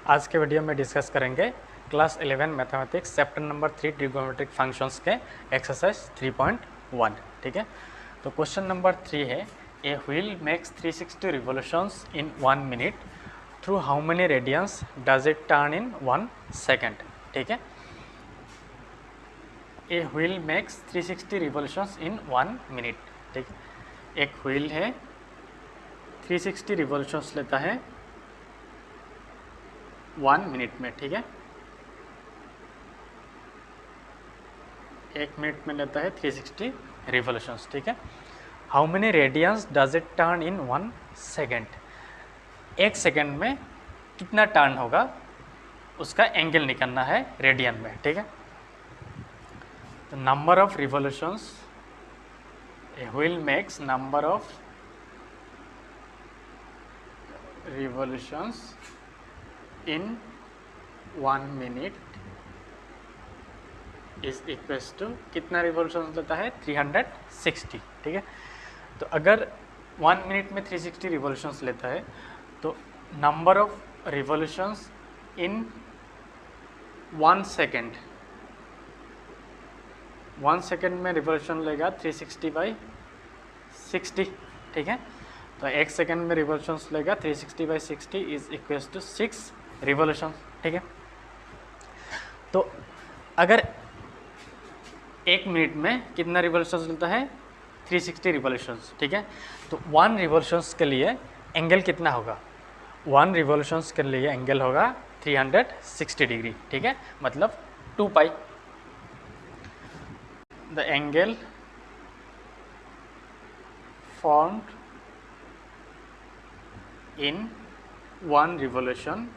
आज के वीडियो में डिस्कस करेंगे class 11 mathematics chapter number 3 trigonometric functions के एक्सरसाइज 3.1। ठीक है, तो क्वेश्चन नंबर 3 है a wheel makes 360 revolutions in 1 minute through how many radians does it turn in 1 second. ठीक है, a wheel makes 360 revolutions in 1 minute. ठीक, एक व्हील है 360 रिवोल्यूशंस लेता है 1 मिनट में। ठीक है, 1 मिनट में लेता है 360 रिवोल्यूशंस। ठीक है, how many radians does it turn in 1 second, 1 second में कितना टर्न होगा उसका एंगल निकालना है रेडियन में। ठीक है, तो number of revolutions a wheel makes number of revolutions in 1 minute is equals to कितना रिवोल्यूशन लेता है 360। ठीक है, तो अगर 1 मिनट में 360 रिवोल्यूशंस लेता है तो number of revolutions in 1 second, 1 second में रिवोल्यूशन लेगा 360/60। ठीक है, तो 1 सेकेंड में रिवोल्यूशंस लेगा 360/60 इज इक्वल्स टू 6 रिवोल्यूशन। ठीक है, तो अगर 1 मिनट में कितना रिवोल्यूशंस लेता है 360 रिवोल्यूशंस। ठीक है, तो 1 रिवोल्यूशंस के लिए एंगल कितना होगा, 1 रिवोल्यूशंस के लिए एंगल होगा 360 डिग्री। ठीक है, मतलब 2 pi. The angle formed in 1 revolution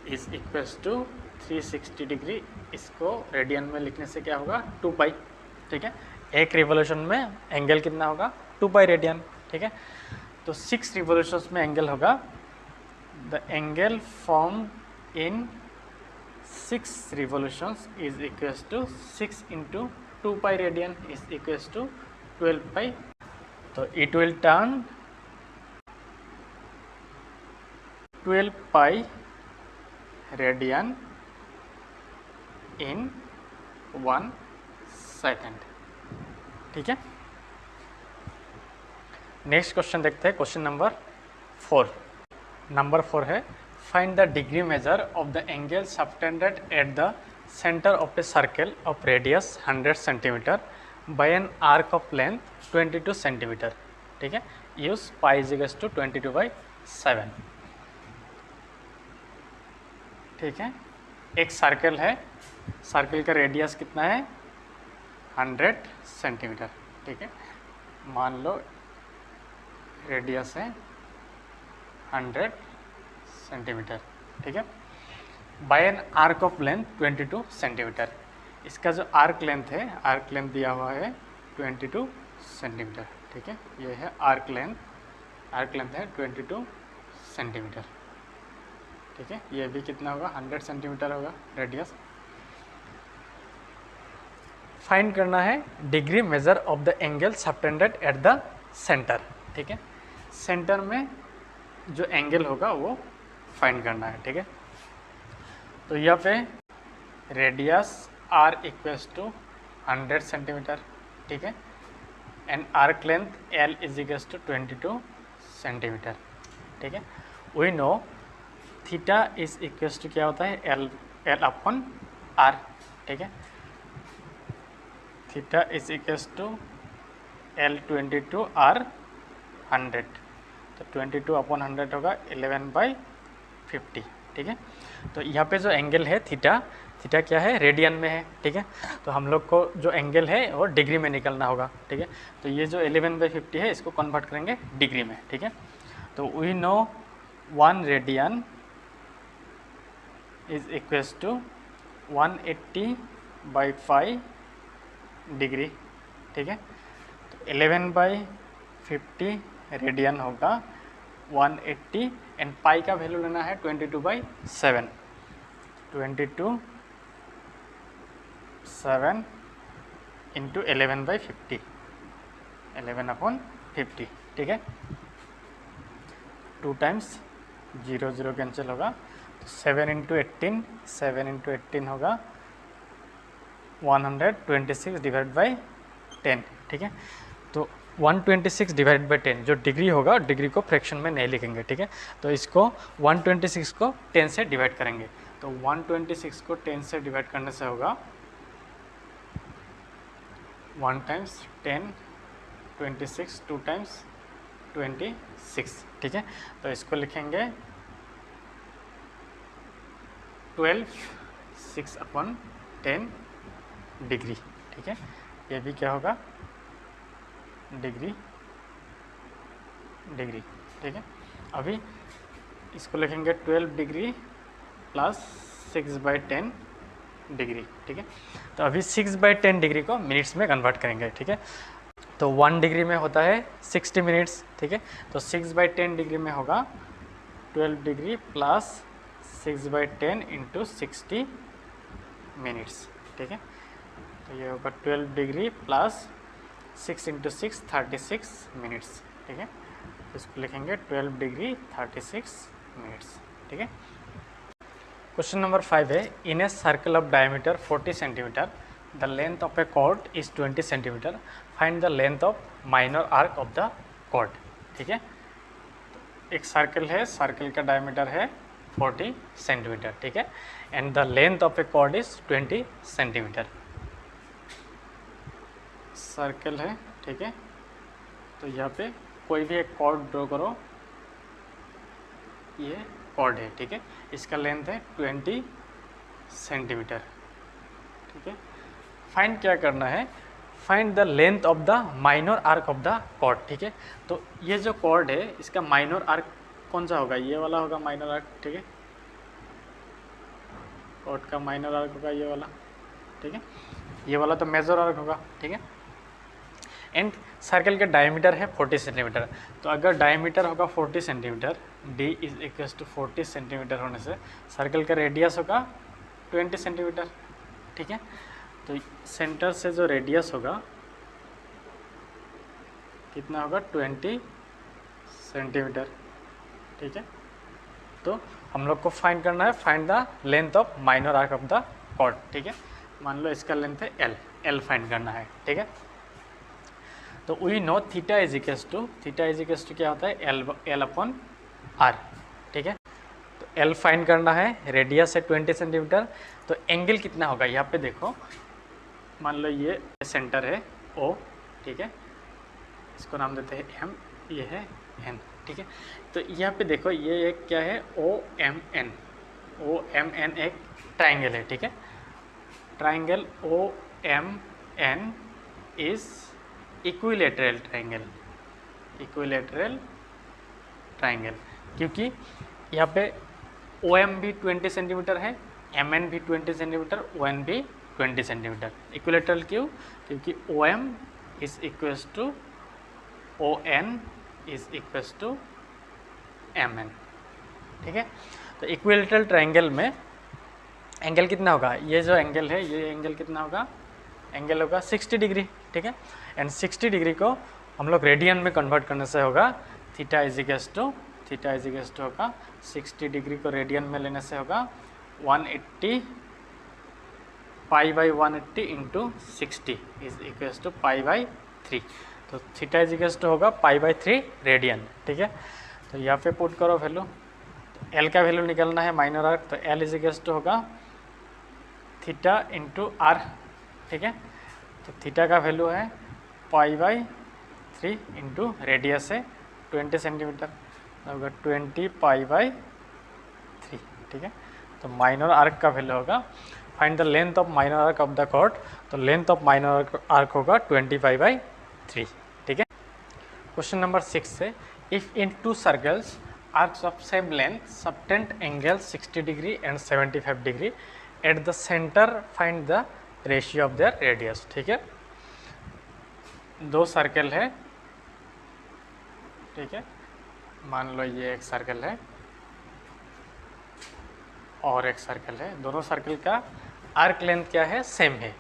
is equals to 360 degree. इसको रेडियन में लिखने से क्या होगा 2 पाई। ठीक है, 1 रिवोल्यूशन में एंगल कितना होगा 2 पाई रेडियन। ठीक है, तो 6 रिवोल्यूशंस में एंगल होगा the angle form in 6 revolutions is equals to 6 into 2 pi radian is equals to 12 pi. तो it will turn 12 pi radian in 1 second. ठीक है, नेक्स्ट क्वेश्चन देखते हैं, क्वेश्चन नंबर 4। नंबर 4 है find the degree measure of the angle subtended at the centre of a circle of radius 100 centimetre by an arc of length 22 centimetre. ठीक है, use pi is equals to 22/7। ठीक है, एक circle है, circle का radius कितना है 100 centimetre. ठीक है, मान लो रेडियस है 100 सेंटीमीटर। ठीक है, by an arc of length 22 centimetre. इसका जो आर्क लेंथ है, आर्क लेंथ दिया हुआ है 22 सेंटीमीटर। ठीक है, ये है आर्क लेंथ है 22 सेंटीमीटर। ठीक है, ये भी कितना होगा 100 सेंटीमीटर होगा रेडियस। फाइंड करना है degree measure of the angle subtended at the centre. ठीक है, सेंटर में जो एंगल होगा वो फाइंड करना है। ठीक है, तो यहाँ पे radius R equals to 100 centimetre. ठीक है, and arc length L is equals to 22 centimetre. ठीक है, we know theta is equals to क्या होता है एल अपॉन आर। ठीक है, theta is equals to L 22 R 100, तो 22 अपॉन 100 होगा 11/50। ठीक है, तो यहाँ पे जो एंगल है थीटा क्या है रेडियन में है। ठीक है, तो हम लोग को जो एंगल है वो डिग्री में निकलना होगा। ठीक है, तो ये जो 11/50 है इसको कन्वर्ट करेंगे डिग्री में। ठीक है, तो we know 1 radian is equals to 180/5 degree. ठीक है, तो 11/50 रेडियन होगा 180 एंड पाई का वैल्यू लेना है 22/7। 22/7 इंटू 11/50, 11/50। ठीक है, 2 टाइम्स 0 0 कैंसिल होगा, तो 7 इंटू 18, 7 इंटू 18 होगा 126 डिवाइड बाई 10, ठीक है। तो 126 डिवाइड बाई 10 जो डिग्री होगा, डिग्री को फ्रैक्शन में नहीं लिखेंगे, ठीक है। तो इसको 126 को 10 से डिवाइड करेंगे, तो 126 को 10 से डिवाइड करने से होगा 1 टाइम्स 10, 26, 2 टाइम्स 26, ठीक है। तो इसको लिखेंगे 12 6 अपॉन 10 डिग्री, ठीक है। ये भी क्या होगा, डिग्री, ठीक है। अभी इसको लिखेंगे 12 डिग्री प्लस 6/10 डिग्री, ठीक है। तो अभी 6/10 डिग्री को मिनट्स में कन्वर्ट करेंगे, ठीक है। तो 1 डिग्री में होता है 60 मिनट्स, ठीक है। तो 6/10 डिग्री में होगा 12 डिग्री प्लस 6/10 इंटू 60 मिनट्स, ठीक है। तो ये होगा 12 डिग्री प्लस 6 इंटू 6 36 मिनट्स, ठीक है। तो इसको लिखेंगे 12 डिग्री 36 मिनट्स, ठीक है। क्वेश्चन नंबर 5 है, in a circle of diameter 40 centimetre the length of a chord is 20 centimetre, find the length of minor arc of the chord, ठीक है। एक सर्कल है, सर्कल का डायमीटर है 40 सेंटीमीटर, ठीक है, and the length of a chord is 20 centimetre. Circle है, ठीक है। तो यहाँ पे कोई भी एक कॉर्ड ड्रॉ करो, ये कॉर्ड है, ठीक है। इसका लेंथ है 20 सेंटीमीटर, ठीक है। फाइंड क्या करना है, find the length of the minor arc of the chord, ठीक है। तो ये जो कॉर्ड है इसका माइनर आर्क कौन सा होगा, ये वाला होगा माइनर आर्क, ठीक है। कॉर्ड का माइनर आर्क होगा ये वाला, ठीक है। ये वाला तो मेजर आर्क होगा, ठीक है। एंड सर्कल का डायमीटर है 40 सेंटीमीटर, तो अगर डायमीटर होगा 40 centimetre, D is equal to 40 centimetre होने से सर्कल का रेडियस होगा 20 सेंटीमीटर, ठीक है। तो सेंटर से जो रेडियस होगा कितना होगा, 20 सेंटीमीटर, ठीक है। तो हम लोग को फाइंड करना है, find the length of minor arc of the chord, ठीक है। मान लो इसका लेंथ है एल फाइंड करना है, ठीक है। तो we know theta is equals to क्या होता है, एल अपॉन आर, ठीक है। तो एल फाइंड करना है, रेडियस है 20 सेंटीमीटर, तो एंगल कितना होगा, यहाँ पे देखो, मान लो ये सेंटर है ओ, ठीक है, इसको नाम देते हैं एम, ये है एन, ठीक है। तो यहाँ पे देखो ये एक क्या है, ओ एम एन एक ट्राइंगल है, ठीक है। Triangle O M N is equilateral triangle, क्योंकि यहाँ पे ओ एम भी 20 सेंटीमीटर है, एम एन भी 20 सेंटीमीटर, ओ एन भी 20 सेंटीमीटर। इक्विलेटरल क्यों, क्योंकि O M is equals to O N is equals to M N, ठीक है। तो इक्विलेटरल ट्राइंगल में एंगल कितना होगा, ये जो एंगल है ये एंगल कितना होगा, एंगल होगा 60 डिग्री, ठीक है। एंड 60 डिग्री को हम लोग रेडियन में कन्वर्ट करने से होगा थीटा इज इक्वल्स टू होगा 60 डिग्री को रेडियन में लेने से होगा 180 pi by 180 into 60 is equals to pi by 3। तो थीटा इज इक्वल्स टू होगा पाई बाई 3 रेडियन, ठीक है। तो यहाँ पे पुट करो वैल्यू, तो एल का वैल्यू निकलना है माइनर आर्क, तो एल इज इक्वल्स टू होगा थीटा इंटू आर, ठीक है। तो थीटा का वैल्यू है पाई बाई 3 इंटू रेडियस है 20 सेंटीमीटर, होगा 20 पाई बाई 3, ठीक है। तो माइनर आर्क का वैल्यू होगा, find the length of minor arc of the chord, तो लेंथ ऑफ माइनर आर्क होगा 20 पाई बाई 3, ठीक है। क्वेश्चन नंबर 6 से, if in 2 circles arcs of same length subtend angle 60 degree and 75 degree at the centre find the ratio of their radius, ठीक है। 2 circle है, ठीक है, मान लो ये एक सर्कल है और एक सर्कल है, दोनों सर्कल का आर्क लेंथ क्या है, सेम है।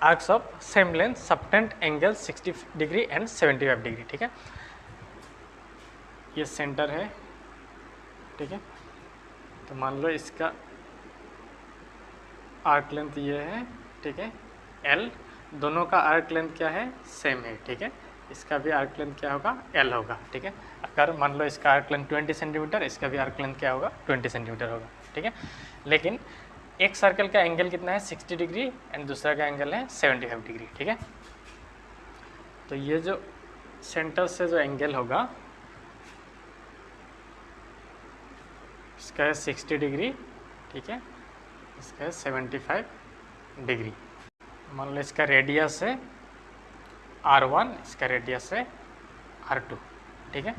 Arcs of same length subtend angle 60 degree and 75 degree, ठीक है। ये सेंटर है ठीक है। तो मान लो इसका आर्क लेंथ ये है, ठीक है, एल, दोनों का आर्क लेंथ क्या है, सेम है, ठीक है। इसका भी आर्क लेंथ क्या होगा, एल होगा, ठीक है। अगर मान लो इसका आर्क लेंथ 20 सेंटीमीटर, इसका भी आर्क लेंथ क्या होगा, 20 सेंटीमीटर होगा, ठीक है। लेकिन एक सर्कल का एंगल कितना है, 60 डिग्री, एंड दूसरा का एंगल है 75 डिग्री, ठीक है। तो ये जो सेंटर से जो एंगल होगा इसका है 60 डिग्री, ठीक है, इसका है 75 डिग्री। मान लो इसका रेडियस है R1, इसका रेडियस है R2, ठीक है।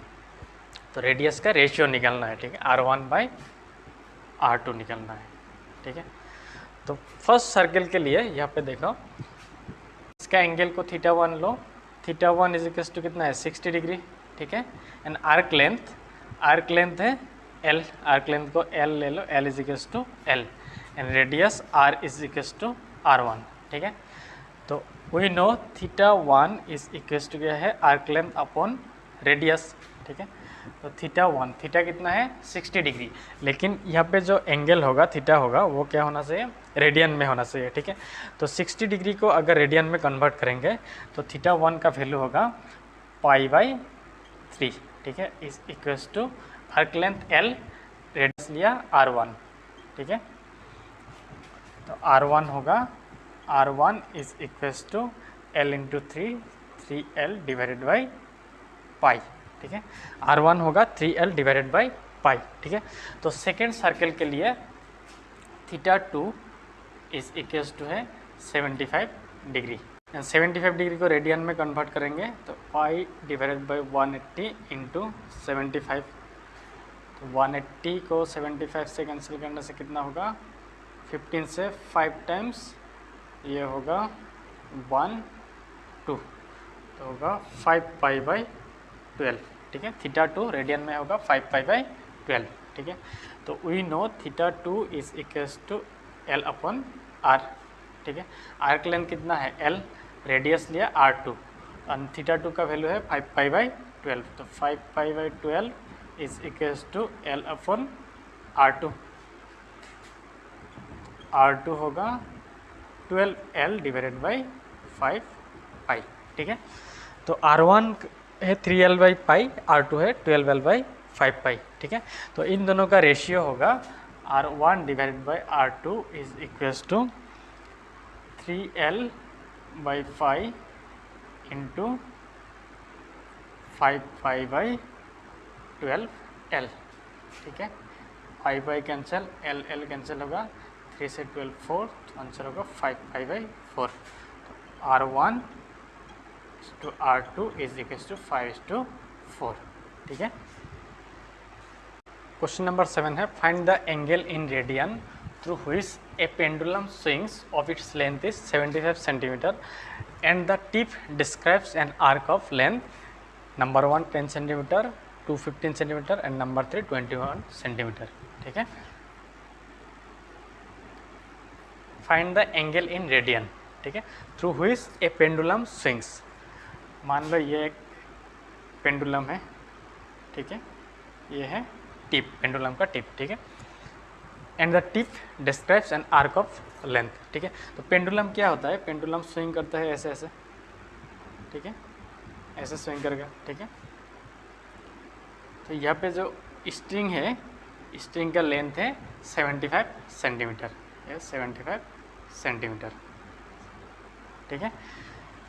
तो रेडियस का रेशियो निकालना है, ठीक है, R1/R2 निकालना है, ठीक है। तो फर्स्ट सर्कल के लिए यहाँ पे देखो, इसका एंगल को θ1 लो, θ1 इज इक्वल टू कितना है, 60 डिग्री, ठीक है। एंड आर्क लेंथ है L, आर्क लेंथ को L ले लो, L is equal to L, and radius R is equal to R1, ठीक है। तो we know θ1 is equal to क्या है, आर्क लेंथ अपॉन रेडियस, ठीक है। तो θ1, थीटा कितना है, 60 डिग्री, लेकिन यहाँ पे जो एंगल होगा थीटा होगा वो क्या होना चाहिए, रेडियन में होना चाहिए, ठीक है। तो 60 डिग्री को अगर रेडियन में कन्वर्ट करेंगे तो θ1 का वैल्यू होगा π/3, ठीक है, is equal to arc length L, radius लिया R1, ठीक है। तो R1 होगा, R1 is equal to L into 3L divided by pi, ठीक है। R1 होगा 3L डिवाइडेड बाई पाई, ठीक है। तो सेकेंड सर्कल के लिए θ2 इज इक्वल टू है 75 डिग्री, 75 डिग्री को रेडियन में कन्वर्ट करेंगे तो पाई डिवाइडेड बाई 180 इंटू 75, तो 180 को 75 से कैंसिल करने से कितना होगा, 15 से 5 टाइम्स, ये होगा 1 2, तो होगा 5π/12, ठीक है। θ2 रेडियन में होगा 5π/12, ठीक है। तो we know θ2 is equal to L upon R, ठीक है। आर्क लेंथ कितना है L, रेडियस लिया R2, और θ2 का वैल्यू है 5π/12, तो 5π/12 is equal to L upon R2, R2 होगा 12L डिवाइडेड बाई 5π, ठीक है। तो R1 है 3L/पाई, R2 है 12L/5π, ठीक है। तो इन दोनों का रेशियो होगा R1 divided by R2 is equal to 3L/5 into 5π/12L, ठीक है। 5 कैंसिल, L कैंसिल होगा, 3 से 12 4, तो आंसर होगा 5π/4। तो R1 to R2 is equals to 5:4, ठीक है। क्वेश्चन नंबर 7 है, find the angle in radian through which A pendulum swings of its length is 75 centimetre and the tip describes N arc of length, number 1 10 centimetre, 2 15 centimetre and number 3 21 centimetre, ठीक है। Find the angle in radian, ठीक है, through which A pendulum swings. मान लो ये एक pendulum है, ठीक है, ये है टिप, पेंडुलम का टिप, ठीक है, and the tip describes N arc of length, ठीक है। तो पेंडुलम क्या होता है, पेंडुलम स्विंग करता है ऐसे ऐसे, ठीक है, ऐसे स्विंग करेगा, ठीक है। तो यहाँ पे जो स्ट्रिंग है, स्ट्रिंग का लेंथ है 75 सेंटीमीटर, ये 75 सेंटीमीटर, ठीक है।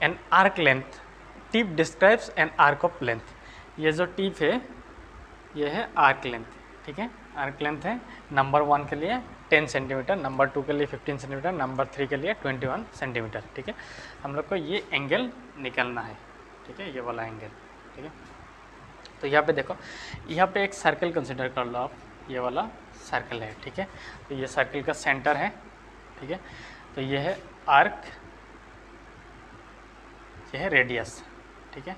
An arc length, tip describes N arc of length, ये जो टिप है ये है आर्क लेंथ, ठीक है। आर्क लेंथ है नंबर 1 के लिए 10 सेंटीमीटर, नंबर 2 के लिए 15 सेंटीमीटर, नंबर 3 के लिए 21 सेंटीमीटर, ठीक है। हम लोग को ये एंगल निकालना है, ठीक है, ये वाला एंगल, ठीक है। तो यहाँ पे देखो, यहाँ पे एक सर्कल कंसिडर कर लो आप, ये वाला सर्कल है, ठीक है। तो ये सर्कल का सेंटर है, ठीक है। तो ये है आर्क, ये है रेडियस, ठीक है।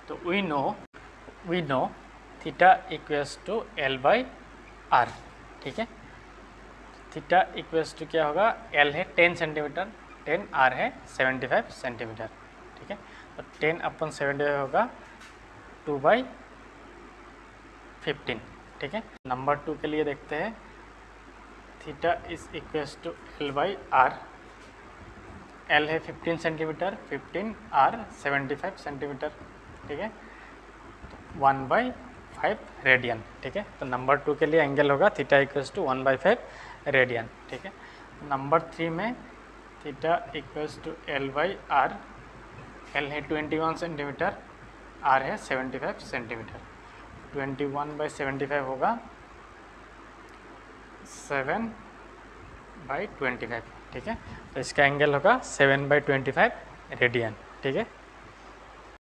तो we know theta equals to L/R, ठीक है। थीटा इक्वल्स टू क्या होगा, L है 10 सेंटीमीटर, 10, R है 75 सेंटीमीटर, ठीक है। तो 10 अपॉन 75 होगा 15, ठीक है। नंबर 2 के लिए देखते हैं, theta is equals to L by R. L है 15 सेंटीमीटर, 15 आर 75 सेंटीमीटर, ठीक है, 1/5 रेडियन, ठीक है। तो नंबर 2 के लिए एंगल होगा थीटा इक्वल्स टू 1/5 रेडियन, ठीक है। नंबर 3 में theta equals to L by R. L है 21 सेंटीमीटर, आर है 75 सेंटीमीटर। 21/75 होगा 7/25, ठीक है। तो इसका एंगल होगा 7/25 रेडियन, ठीक है।